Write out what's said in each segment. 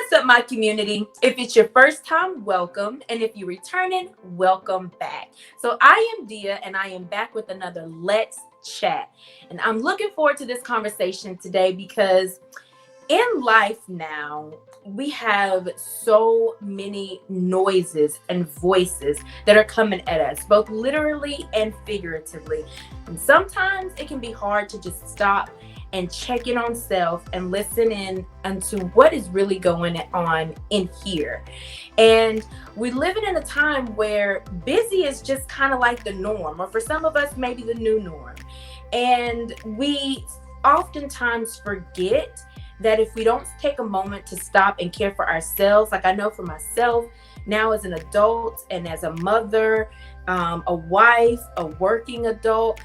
What's up, my community? If it's your first time, welcome. And if you're returning, welcome back. So I am Dia, and I am back with another Let's Chat. And I'm looking forward to this conversation today because in life now, we have so many noises and voices that are coming at us, both literally and figuratively. And sometimes it can be hard to just stop and check in on self and listen in unto what is really going on in here. And we're living in a time where busy is just kind of like the norm, or for some of us, maybe the new norm. And we oftentimes forget that if we don't take a moment to stop and care for ourselves, like I know for myself now as an adult and as a mother, a wife, a working adult,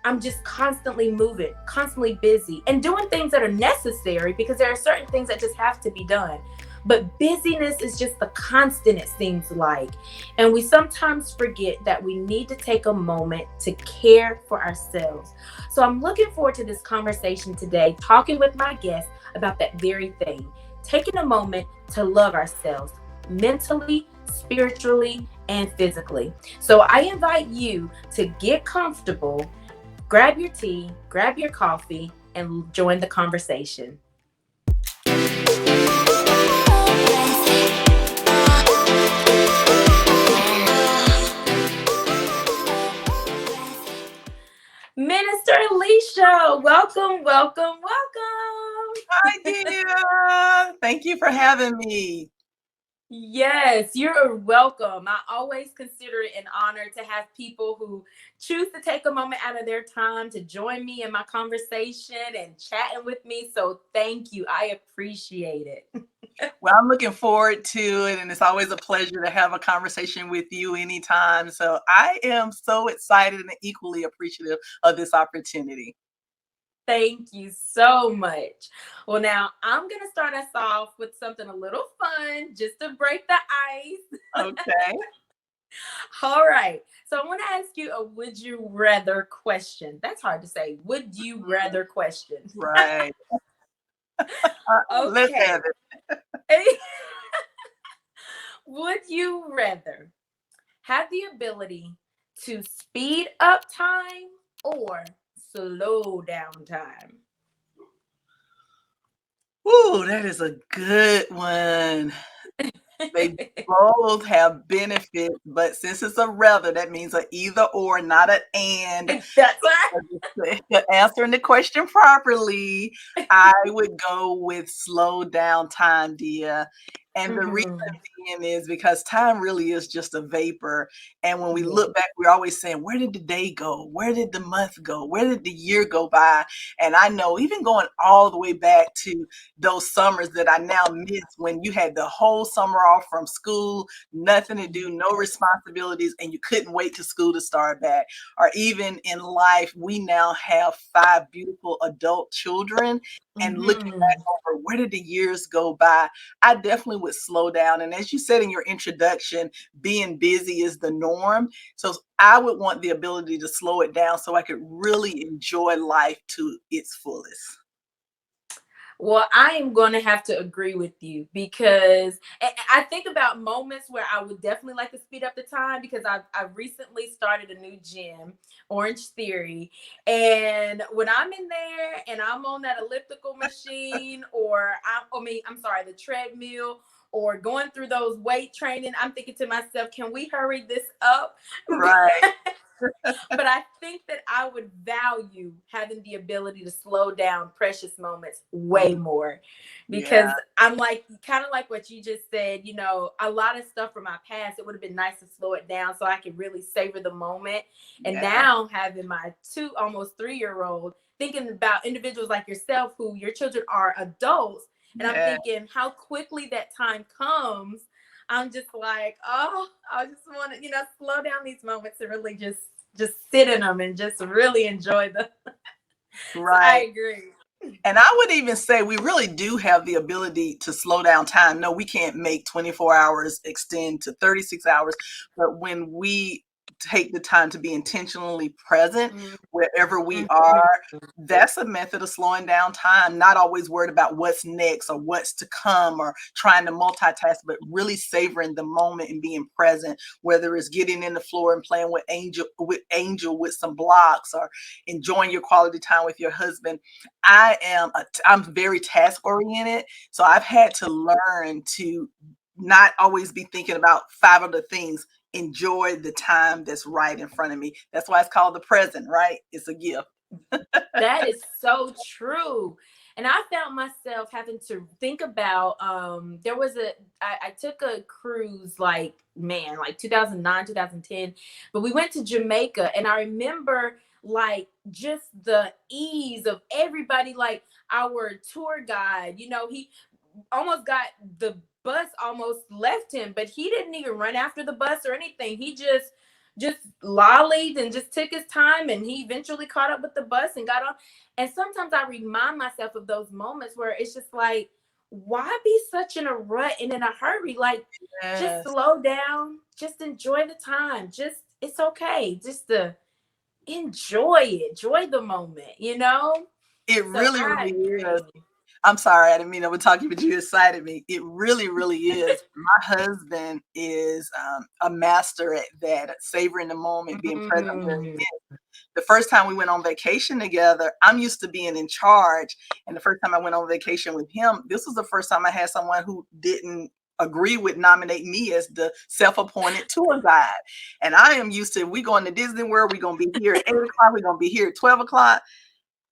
I'm just constantly moving, constantly busy, and doing things that are necessary because there are certain things that just have to be done. But busyness is just the constant, it seems like. And we sometimes forget that we need to take a moment to care for ourselves. So I'm looking forward to this conversation today, talking with my guest about that very thing, taking a moment to love ourselves mentally, spiritually, and physically. So I invite you to get comfortable. Grab your tea, grab your coffee, and join the conversation. Minister Alicia, welcome, welcome, welcome. Hi, dear. Thank you for having me. Yes, you're welcome. I always consider it an honor to have people who choose to take a moment out of their time to join me in my conversation and chatting with me. So thank you. I appreciate it. Well, I'm looking forward to it, and it's always a pleasure to have a conversation with you anytime. So I am so excited and equally appreciative of this opportunity. Thank you so much. Well, now I'm going to start us off with something a little fun just to break the ice. Okay. All right. So I want to ask you a would you rather question. That's hard to say. Would you rather question? Right. Let's Okay. have it. Would you rather have the ability to speed up time or slow down time? Ooh, that is a good one. They both have benefits, but since it's a rather, that means a either or, not an and. That's right. Answering the question properly, I would go with slow down time, dear. And the reason Mhm. being is because time really is just a vapor. And when we Yeah. look back, we're always saying, where did the day go? Where did the month go? Where did the year go by? And I know even going all the way back to those summers that I now miss when you had the whole summer off from school, nothing to do, no responsibilities, and you couldn't wait to school to start back. Or even in life, we now have 5 beautiful adult children. And looking back Mhm. over where did the years go by, I definitely would slow down. And as you said in your introduction, being busy is the norm. So I would want the ability to slow it down so I could really enjoy life to its fullest. Well, I am going to have to agree with you because I think about moments where I would definitely like to speed up the time because I've recently started a new gym, Orange Theory. And when I'm in there and I'm on that elliptical machine I'm sorry, the treadmill or going through those weight training, I'm thinking to myself, can we hurry this up? Right. But I think that I would value having the ability to slow down precious moments way Mhm. more because Yeah. I'm like, kind of like what you just said, a lot of stuff from my past, it would have been nice to slow it down so I could really savor the moment. And Yeah. now having my almost 3-year old, thinking about individuals like yourself who your children are adults. And I'm Yeah. thinking how quickly that time comes. I'm just like, oh, I just want to, slow down these moments and really just sit in them and just really enjoy them. So I Right. agree. And I would even say we really do have the ability to slow down time. No, we can't make 24 hours extend to 36 hours, but when we take the time to be intentionally present Mhm. wherever we Mhm. are, that's a method of slowing down time, not always worried about what's next or what's to come or trying to multitask, but really savoring the moment and being present, whether it's getting in the floor and playing with Angel with some blocks or enjoying your quality time with your husband. I'm very task oriented, so I've had to learn to not always be thinking about five other things. Enjoy the time that's right in front of me. That's why it's called the present, right? It's a gift. That is so true. And I found myself having to think about there was I took a cruise like man, like 2009, 2010, but we went to Jamaica and I remember like just the ease of everybody, like our tour guide, he almost got the bus almost left him, but he didn't even run after the bus or anything. He just lollied and just took his time, and he eventually caught up with the bus and got on. And sometimes I remind myself of those moments where it's just like, why be such in a rut and in a hurry? Like, just Yes, slow down, just enjoy the time. Just it's okay just to enjoy the moment. it So really, I really is. agree. I'm sorry, I didn't mean I would talk to you, but you excited me. It really, really is. My husband is a master at that, at savoring the moment, being present where Mm. he is. The first time we went on vacation together, I'm used to being in charge. And the first time I went on vacation with him, this was the first time I had someone who didn't agree with nominate me as the self-appointed tour guide. And I am used to, we going to Disney World, we're going to be here at 8 o'clock, we're going to be here at 12 o'clock.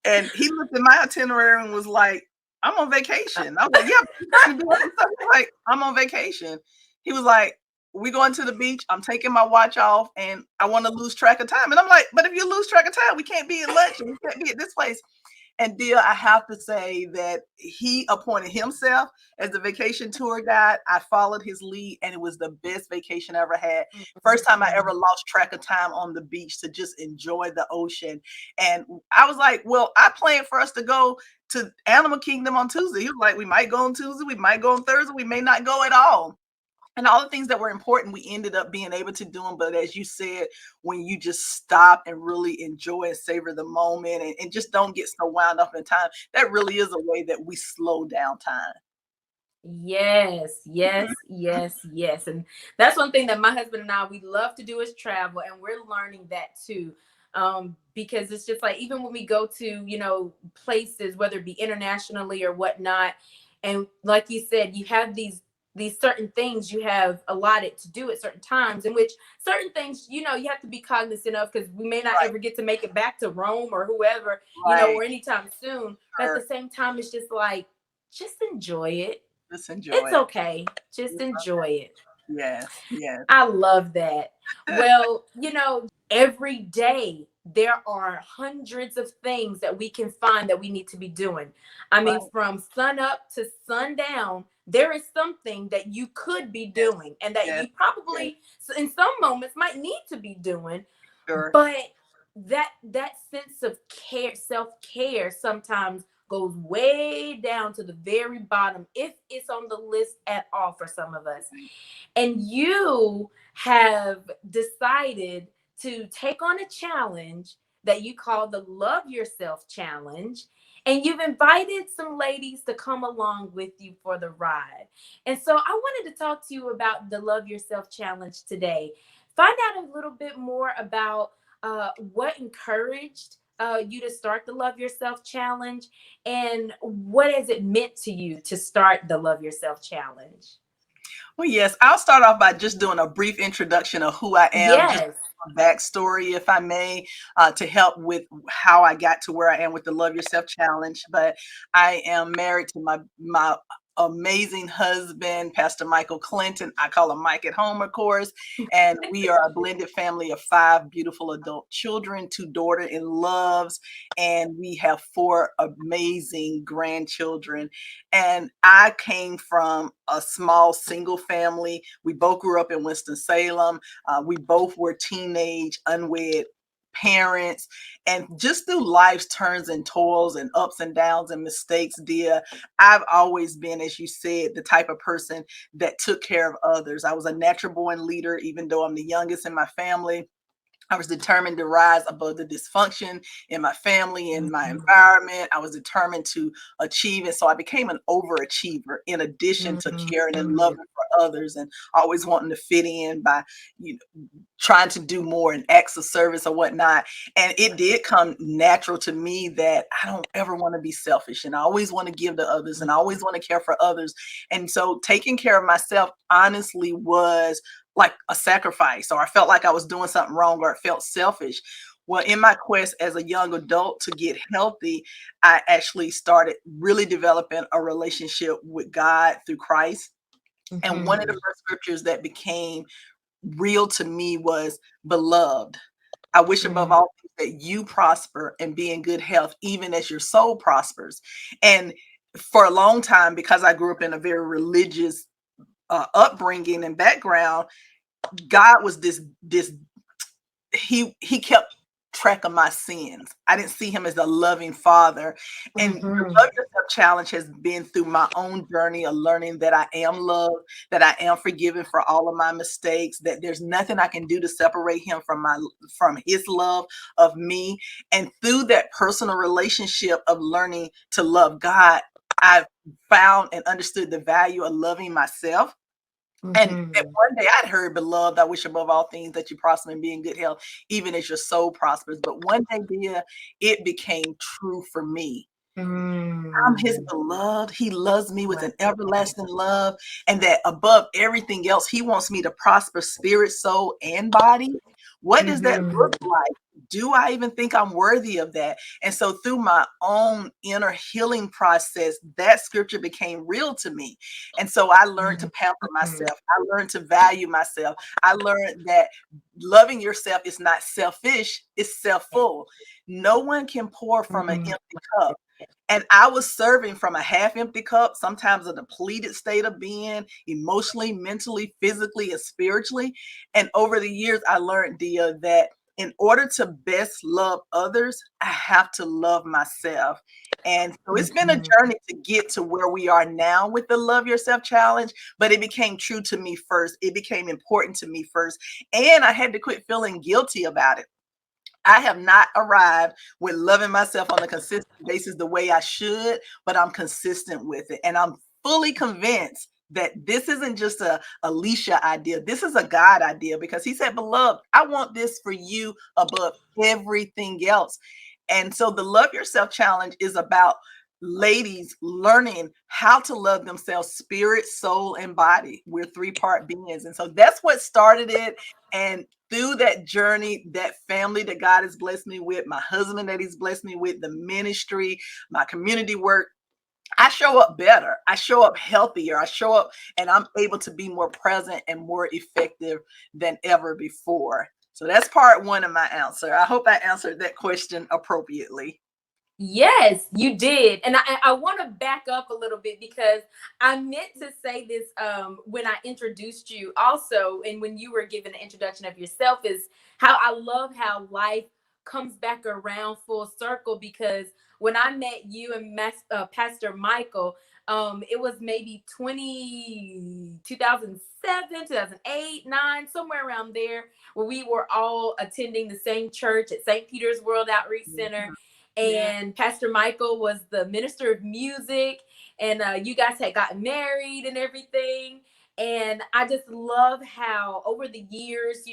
And he looked at my itinerary and was like, I'm on vacation. I was like, yeah, but you're trying to do other stuff. He's like, I'm on vacation. He was like, we going to the beach. I'm taking my watch off and I want to lose track of time. And I'm like, but if you lose track of time, we can't be at lunch and we can't be at this place. And Dia, I have to say that he appointed himself as the vacation tour guide. I followed his lead, and it was the best vacation I ever had. First time I ever lost track of time on the beach to just enjoy the ocean. And I was like, well, I planned for us to go to Animal Kingdom on Tuesday. He was like, we might go on Tuesday, we might go on Thursday, we may not go at all. And all the things that were important, we ended up being able to do them. But as you said, when you just stop and really enjoy and savor the moment and just don't get so wound up in time, that really is a way that we slow down time. Yes, yes, yes, yes. And that's one thing that my husband and I we love to do is travel, and we're learning that too. Because it's just like even when we go to, places, whether it be internationally or whatnot, and like you said, you have these certain things you have allotted to do at certain times, in which certain things, you have to be cognizant of because we may not Right, ever get to make it back to Rome or whoever, right. or anytime soon. But at the Or same time, it's just like, just enjoy it. just enjoy It's it. okay. Just enjoy it. Yes, yes. I love that. Well, every day there are hundreds of things that we can find that we need to be doing. I mean, Right. from sun up to sundown, there is something that you could be Yes, doing and that yes, you yes. probably in some moments might need to be doing, Sure. but that sense of care, self-care sometimes goes way down to the very bottom if it's on the list at all for some of us. And you have decided to take on a challenge that you call the Love Yourself Challenge. And you've invited some ladies to come along with you for the ride. And so I wanted to talk to you about the Love Yourself Challenge today. Find out a little bit more about what encouraged you to start the Love Yourself Challenge and what has it meant to you to start the Love Yourself Challenge. Well, yes, I'll start off by just doing a brief introduction of who I am, just Yes. a backstory, if I may, to help with how I got to where I am with the Love Yourself Challenge. But I am married to my amazing husband, Pastor Michael Clinton. I call him Mike at home, of course. And we are a blended family of five beautiful adult children, two daughter-in-laws, and we have four amazing grandchildren. And I came from a small single family. We both grew up in Winston-Salem. We both were teenage, unwed parents. And just through life's turns and toils and ups and downs and mistakes, dear, I've always been, as you said, the type of person that took care of others. I was a natural born leader, even though I'm the youngest in my family. I was determined to rise above the dysfunction in my family, in my Mhm. environment. I was determined to achieve it. So I became an overachiever in addition to caring and Mhm. loving for others and always wanting to fit in by, you trying to do more and acts of service or whatnot. And it did come natural to me that I don't ever want to be selfish and I always want to give to others and I always want to care for others. And so taking care of myself honestly was like a sacrifice, or I felt like I was doing something wrong, or it felt selfish. Well, in my quest as a young adult to get healthy, I actually started really developing a relationship with God through Christ. And one of the Mhm. first scriptures that became real to me was, beloved, I wish above Mhm. all things that you prosper and be in good health, even as your soul prospers. And for a long time, because I grew up in a very religious upbringing and background, God was this he kept track of my sins. I didn't see him as a loving father. And the Mhm. Love Yourself Challenge has been through my own journey of learning that I am loved, that I am forgiven for all of my mistakes, that there's nothing I can do to separate him from his love of me. And through that personal relationship of learning to love God, I've found and understood the value of loving myself. And Mhm. one day I'd heard, beloved, I wish above all things that you prosper and be in good health, even as your soul prospers. But one day, dear, it became true for me. I'm his Mm. beloved. He loves me with Wow. an everlasting love. And that above everything else, he wants me to prosper spirit, soul, and body. What does that look Mhm. like? Do I even think I'm worthy of that? And so, through my own inner healing process, that scripture became real to me. And so, I learned to pamper Mhm. myself. I learned to value myself. I learned that loving yourself is not selfish, it's self full. No one can pour from an Mhm. empty cup. And I was serving from a half empty cup, sometimes a depleted state of being, emotionally, mentally, physically, and spiritually. And over the years, I learned, Dia, that in order to best love others, I have to love myself. And so it's been a Mhm. journey to get to where we are now with the Love Yourself Challenge, but it became true to me first. It became important to me first. And I had to quit feeling guilty about it. I have not arrived with loving myself on a consistent basis the way I should, but I'm consistent with it. And I'm fully convinced that this isn't just a Alicia idea. This is a God idea because he said, beloved, I want this for you above everything else. And so the Love Yourself Challenge is about ladies learning how to love themselves, spirit, soul, and body. We're three-part beings. And so that's what started it. And through that journey, that family that God has blessed me with, my husband that he's blessed me with, the ministry, my community work, I show up better. I show up healthier. I show up and I'm able to be more present and more effective than ever before. So that's part one of my answer. I hope I answered that question appropriately. Yes, you did. And I want to back up a little bit because I meant to say this when I introduced you also, and when you were giving the introduction of yourself, is how I love how life comes back around full circle. Because when I met you and Pastor Michael, it was maybe 2007, 2008, 9, somewhere around there, where we were all attending the same church at St. Peter's World Outreach Center, Mhm. Yeah. and Pastor Michael was the minister of music, and you guys had gotten married and everything. And I just love how over the years,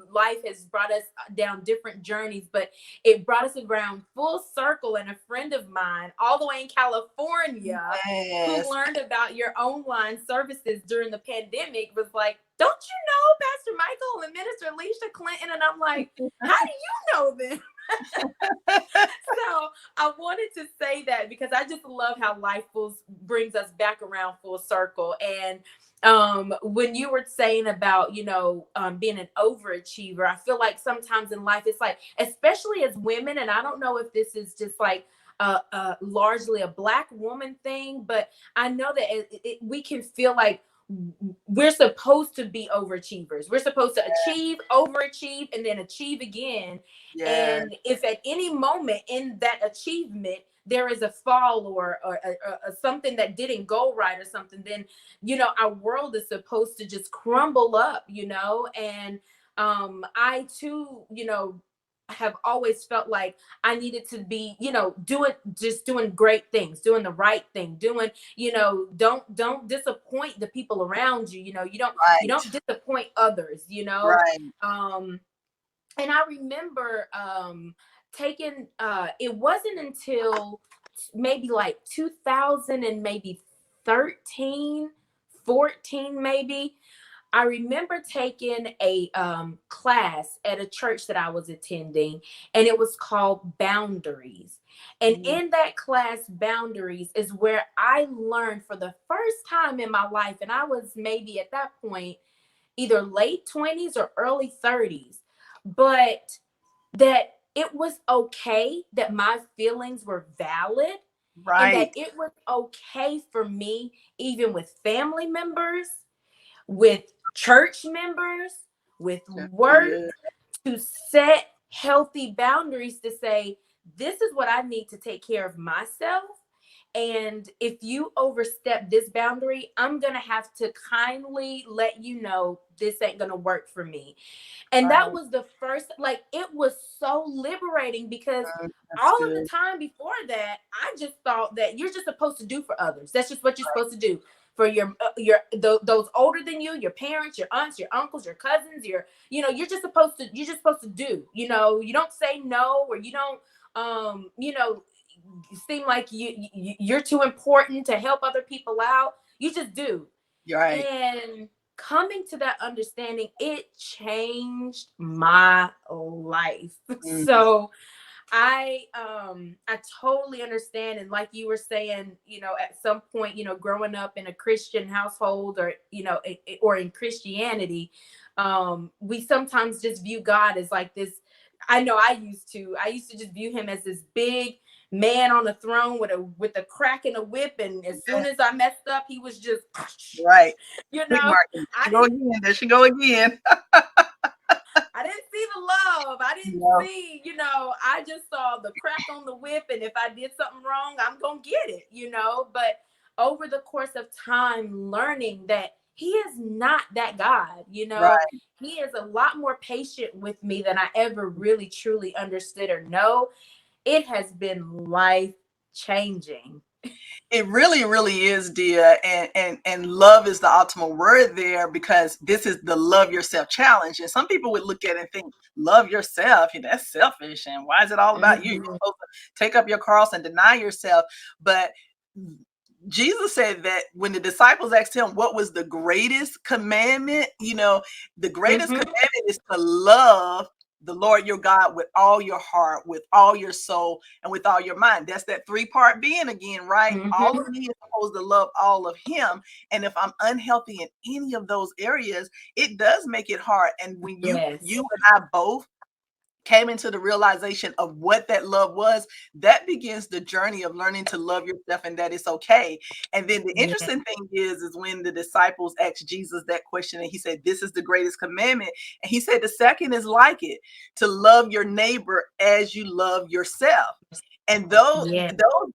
life has brought us down different journeys, but it brought us around full circle. And a friend of mine, all the way in California, who Yes. learned about your online services during the pandemic, was like, "Don't you know Pastor Michael and Minister Alicia Clinton?" And I'm like, "How do you know them?" So I wanted to say that because I just love how brings us back around full circle. And when you were saying about being an overachiever, I feel like sometimes in life it's like, especially as women, and I don't know if this is just like largely a Black woman thing, but I know that we can feel like we're supposed to be overachievers. We're supposed to achieve, overachieve, and then achieve again. Yeah. And if at any moment in that achievement there is a fall, or something that didn't go right or something, then our world is supposed to just crumble up. And I too, have always felt like I needed to be, doing great things, doing the right thing, doing, don't disappoint the people around you. You don't Right. disappoint others. Right. And I remember taking it wasn't until maybe like 2000 and maybe 13, 14 maybe. I remember taking a class at a church that I was attending, and it was called Boundaries. And Mm, in that class, Boundaries, is where I learned for the first time in my life, and I was maybe at that point either late 20s or early 30s, but that it was okay, that my feelings were valid, and that right. it was okay for me, even with family members, with church members, with work, Yeah. to set healthy boundaries to say, this is what I need to take care of myself. And if you overstep this boundary, I'm going to have to kindly let you know this ain't going to work for me. And that Right. was the first, like, it was so liberating because That's all of the good. time before that, I just thought that you're just supposed to do for others. That's just what you're supposed to do for those older than you, your parents, your aunts, your uncles, your cousins, you're just supposed to do. You don't say no, or you don't, seem like you're too important to help other people out. You just do. You're right. And coming to that understanding, it changed my life. Mm, So I totally understand. And like you were saying, at some point, growing up in a Christian household, or or in Christianity, we sometimes just view God as like this. I know I used to just view him as this big man on a throne with a crack and a whip, and as yeah. soon as I messed up, he was just Right. you Quick know market. There I she go didn't again. There she go again. I didn't see the love. I didn't No. see, I just saw the crack on the whip. And if I did something wrong, I'm going to get it. But over the course of time, learning that he is not that God. Right. He is a lot more patient with me than I ever really truly understood or know. It has been life changing. It really, really is, dear. And love is the ultimate word there, because this is the love yourself challenge. And some people would look at it and think, love yourself, that's selfish. And why is it all about you? You're Hmm. supposed to take up your cross and deny yourself. But Jesus said that when the disciples asked him what was the greatest commandment, the greatest Hmm. commandment is to love the Lord your God with all your heart, with all your soul, and with all your mind. That's that three-part being again, right? All of Hmm. me is supposed to love all of him. And if I'm unhealthy in any of those areas, it does make it hard. And when you Yes. and I both came into the realization of what that love was, that begins the journey of learning to love yourself, and that it's okay. And then the Yeah. interesting thing is when the disciples asked Jesus that question, and he said, this is the greatest commandment. And he said, the second is like it, to love your neighbor as you love yourself. And Yeah. those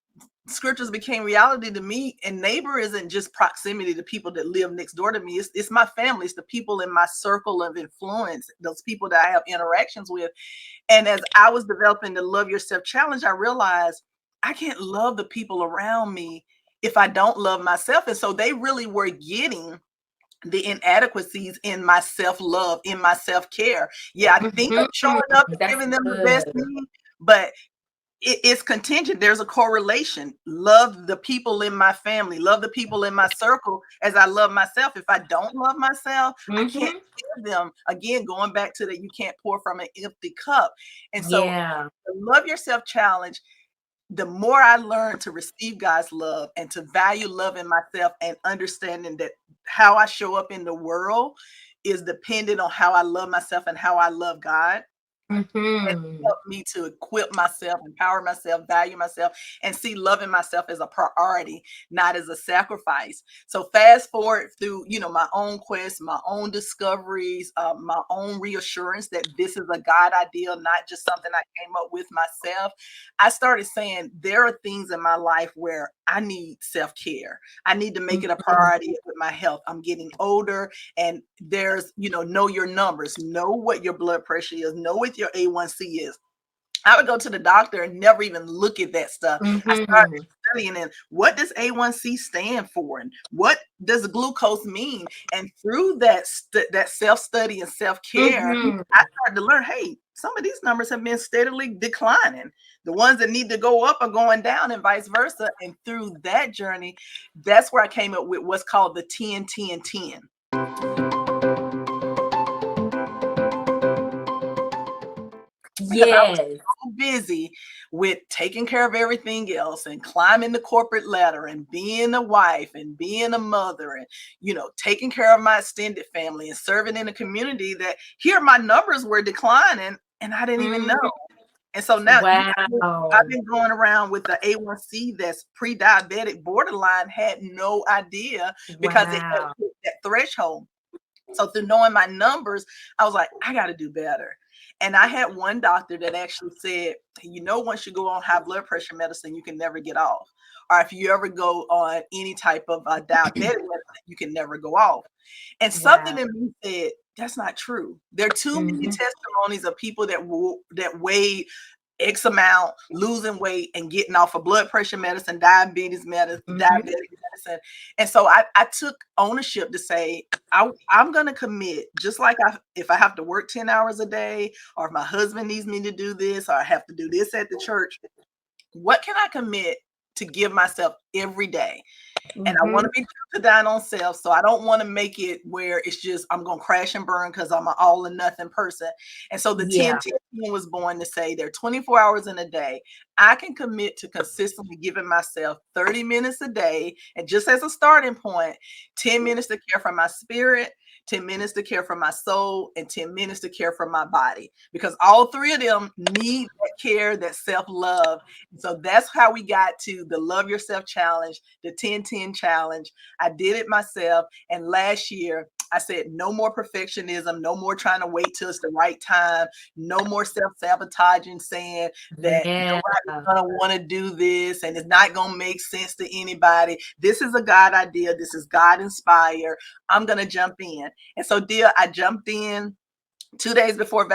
scriptures became reality to me. And neighbor isn't just proximity to people that live next door to me. It's my family. It's the people in my circle of influence, those people that I have interactions with. And as I was developing the Love Yourself Challenge, I realized I can't love the people around me if I don't love myself. And so they really were getting the inadequacies in my self-love, in my self-care. Yeah, I think I'm Hmm. showing up and That's giving them the best good. me, but it's contingent. There's a correlation. Love the people in my family, love the people in my circle as I love myself. If I don't love myself, I can't Hmm. give them. Again, going back to that, you can't pour from an empty cup. And so Yeah. the Love Yourself Challenge, the more I learn to receive God's love and to value love in myself, and understanding that how I show up in the world is dependent on how I love myself and how I love God, Hmm. help me to equip myself, empower myself, value myself, and see loving myself as a priority, not as a sacrifice. So fast forward through, my own quest, my own discoveries, my own reassurance that this is a God ideal, not just something I came up with myself. I started saying there are things in my life where I need self-care. I need to make it a Mhm. priority with my health. I'm getting older, and there's, know your numbers, know what your blood pressure is, know what your A1C is. I would go to the doctor and never even look at that stuff. I started Mhm. studying, and what does A1C stand for, and what does glucose mean? And through that self study and self care, Mhm. I started to learn. Hey, some of these numbers have been steadily declining. The ones that need to go up are going down, and vice versa. And through that journey, that's where I came up with what's called the 10-10-10. Because I was Yes. so busy with taking care of everything else and climbing the corporate ladder and being a wife and being a mother and, taking care of my extended family and serving in the community, that here my numbers were declining and I didn't even know. Mhm. And so now I've Wow. been going around with the A1C that's pre-diabetic borderline, had no idea because it had Wow. hit that threshold. So through knowing my numbers, I was like, I got to do better. And I had one doctor that actually said, once you go on high blood pressure medicine, you can never get off. Or if you ever go on any type of diabetic medicine, you can never go off. And something Wow. in me said, that's not true. There are too many Mhm. testimonies of people that weighed X amount, losing weight and getting off of blood pressure medicine, Mhm. diabetic medicine. And so I took ownership to say, I'm going to commit, just like if I have to work 10 hours a day, or if my husband needs me to do this, or I have to do this at the church, what can I commit to give myself every day? And I want to Mhm. be true to thine own self. So I don't want to make it where it's just I'm going to crash and burn because I'm an all or nothing person. And so the 10 Yeah. 10 was born to say there are 24 hours in a day. I can commit to consistently giving myself 30 minutes a day. And just as a starting point, 10 minutes to care for my spirit, 10 minutes to care for my soul, and 10 minutes to care for my body. Because all three of them need that care, that self love. So that's how we got to the Love Yourself Challenge, the 10-10 challenge. I did it myself. And last year, I said, no more perfectionism, no more trying to wait till it's the right time, no more self sabotaging, saying that Yeah. nobody's going to want to do this and it's not going to make sense to anybody. This is a God idea. This is God inspired. I'm going to jump in. And so, dear, I jumped in 2 days before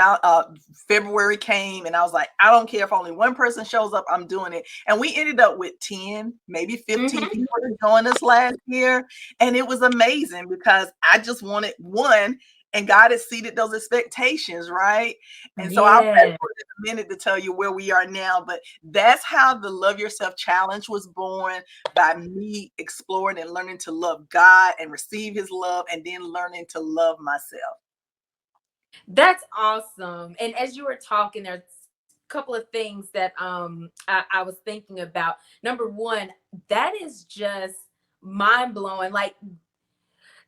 February came, and I was like, I don't care if only one person shows up, I'm doing it. And we ended up with 10, maybe 15 Mhm. people to join us last year. And it was amazing because I just wanted one, and God exceeded those expectations, right? And so I'll pray Yeah. for it in a minute to tell you where we are now. But that's how the Love Yourself Challenge was born, by me exploring and learning to love God and receive his love, and then learning to love myself. That's awesome. And as you were talking, there's a couple of things that I was thinking about. Number one, that is just mind blowing. Like,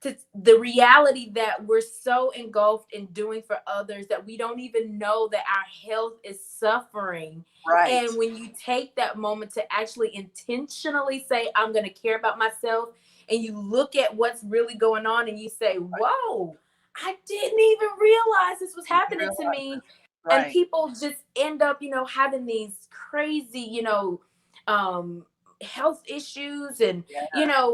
to the reality that we're so engulfed in doing for others that we don't even know that our health is suffering. Right. And when you take that moment to actually intentionally say, I'm going to care about myself, and you look at what's really going on and you say, whoa, I didn't even realize this was Didn't happening to realize me. it. And Right. people just end up, having these crazy, um, health issues, and Yeah.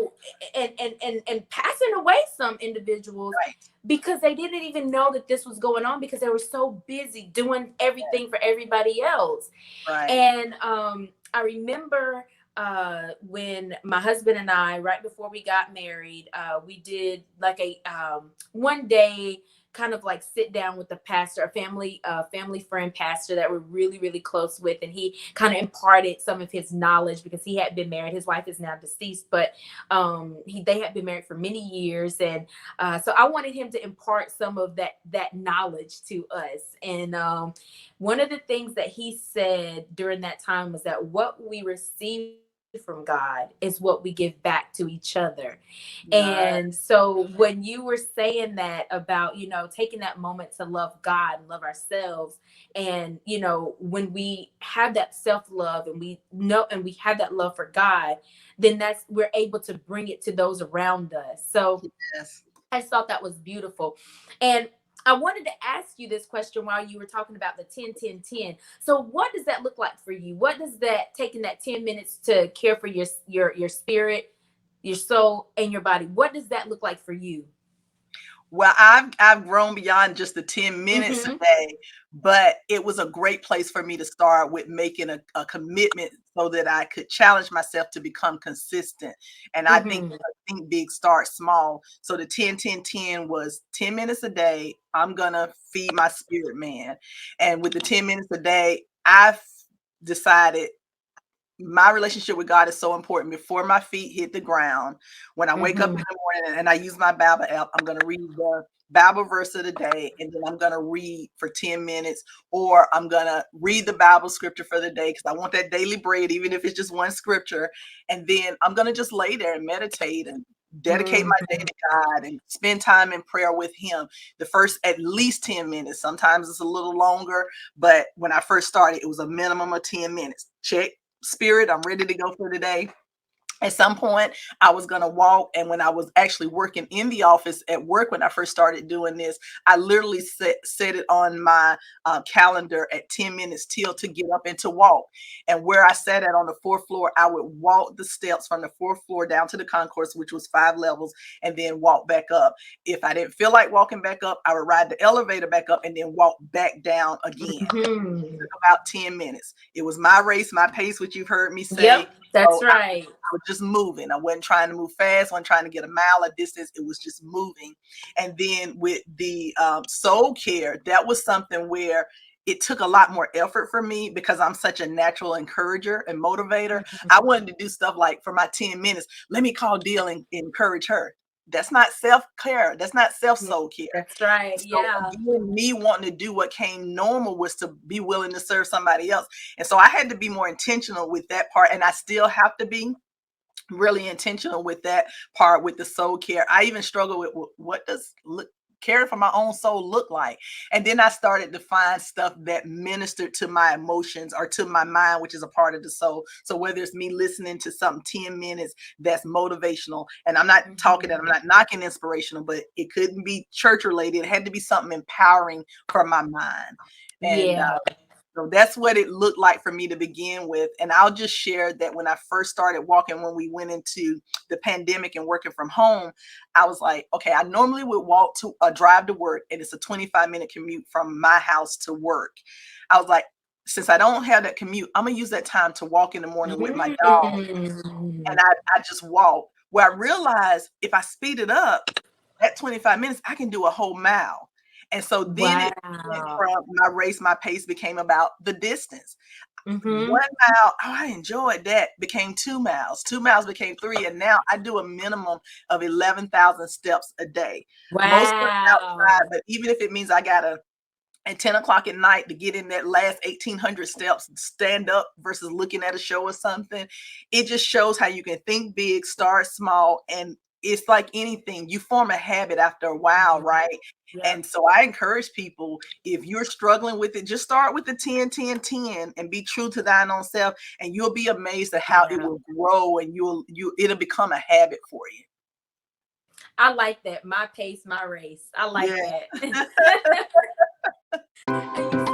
passing away, some individuals, Right. because they didn't even know that this was going on because they were so busy doing everything for everybody else. Right. And I remember when my husband and I, right before we got married, we did like a one day kind of like sit down with the pastor, a family friend pastor that we're really, really close with. And he kind of imparted some of his knowledge because he had been married. His wife is now deceased, but they had been married for many years. And so I wanted him to impart some of that knowledge to us. And one of the things that he said during that time was that what we receive from God is what we give back to each other. Right. And so when you were saying that about, taking that moment to love God and love ourselves, and, when we have that self-love and we know and we have that love for God, then we're able to bring it to those around us. So Yes. I just thought that was beautiful. And I wanted to ask you this question while you were talking about the 10-10-10. So what does that look like for you? What does that taking that 10 minutes to care for your spirit, your soul, and your body? What does that look like for you? Well, I've grown beyond just the 10 minutes a Mm-hmm. day, but it was a great place for me to start with making a commitment so that I could challenge myself to become consistent. And I Mm-hmm. think big, start small. So the 10-10-10 was 10 minutes a day. I'm gonna feed my spirit man. And with the 10 minutes a day, I've decided my relationship with God is so important. Before my feet hit the ground, when I wake up in Mm-hmm. the morning and I use my Bible app, I'm going to read the Bible verse of the day, and then I'm going to read for 10 minutes, or I'm going to read the Bible scripture for the day because I want that daily bread, even if it's just one scripture. And then I'm going to just lay there and meditate and dedicate my day to God and spend time in prayer with Him. The first at least 10 minutes. Sometimes it's a little longer, but when I first started, it was a minimum of 10 minutes. Check spirit, I'm ready to go for the day. At some point, I was going to walk. And when I was actually working in the office at work, when I first started doing this, I literally set it on my calendar at 10 minutes till to get up and to walk. And where I sat at on the fourth floor, I would walk the steps from the fourth floor down to the concourse, which was 5 levels, and then walk back up. If I didn't feel like walking back up, I would ride the elevator back up and then walk back down again. Mm-hmm. About 10 minutes. It was my race, my pace, which you've heard me say. Yep, that's So right. I was just moving. I wasn't trying to move fast, wasn't trying to get a mile of distance. It was just moving. And then with the soul care, that was something where it took a lot more effort for me because I'm such a natural encourager and motivator. I wanted to do stuff like for my 10 minutes, let me call Deal and encourage her. That's not self-care. That's not Yeah, self-soul care. that's right. So Yeah. again, me wanting to do what came normal was to be willing to serve somebody else. And so I had to be more intentional with that part. And I still have to be really intentional with that part with the soul care. I even struggle with what does caring for my own soul look like. And then I started to find stuff that ministered to my emotions or to my mind, which is a part of the soul. So whether it's me listening to something 10 minutes that's motivational, and I'm not talking and I'm Mm-hmm. not knocking inspirational, but it couldn't be church related. It had to be something empowering for my mind. And Yeah. so that's what it looked like for me to begin with. And I'll just share that when I first started walking, when we went into the pandemic and working from home, I was like, okay, I normally would walk to drive to work, and it's a 25-minute commute from my house to work. I was like, since I don't have that commute, I'm gonna use that time to walk in the morning with my dog. And Mm. I just walk. Where I realized if I speed it up, at 25 minutes, I can do a whole mile. And so then it went Wow. from my race, my pace became about the distance. Mm-hmm. 1 mile, oh, I enjoyed that, became 2 miles. 2 miles became 3. And now I do a minimum of 11,000 steps a day. Most of it's outside, Wow. but even if it means I got to at 10 o'clock at night to get in that last 1,800 steps, stand up versus looking at a show or something. It just shows how you can think big, start small, and it's like anything. You form a habit after a while, Mhm. right? Yep. And so I encourage people, if you're struggling with it, just start with the 10-10-10 and be true to thine own self. And you'll be amazed at how it Yeah. will grow and it'll become a habit for you. I like that. My pace, my race. I like Yeah. that. And you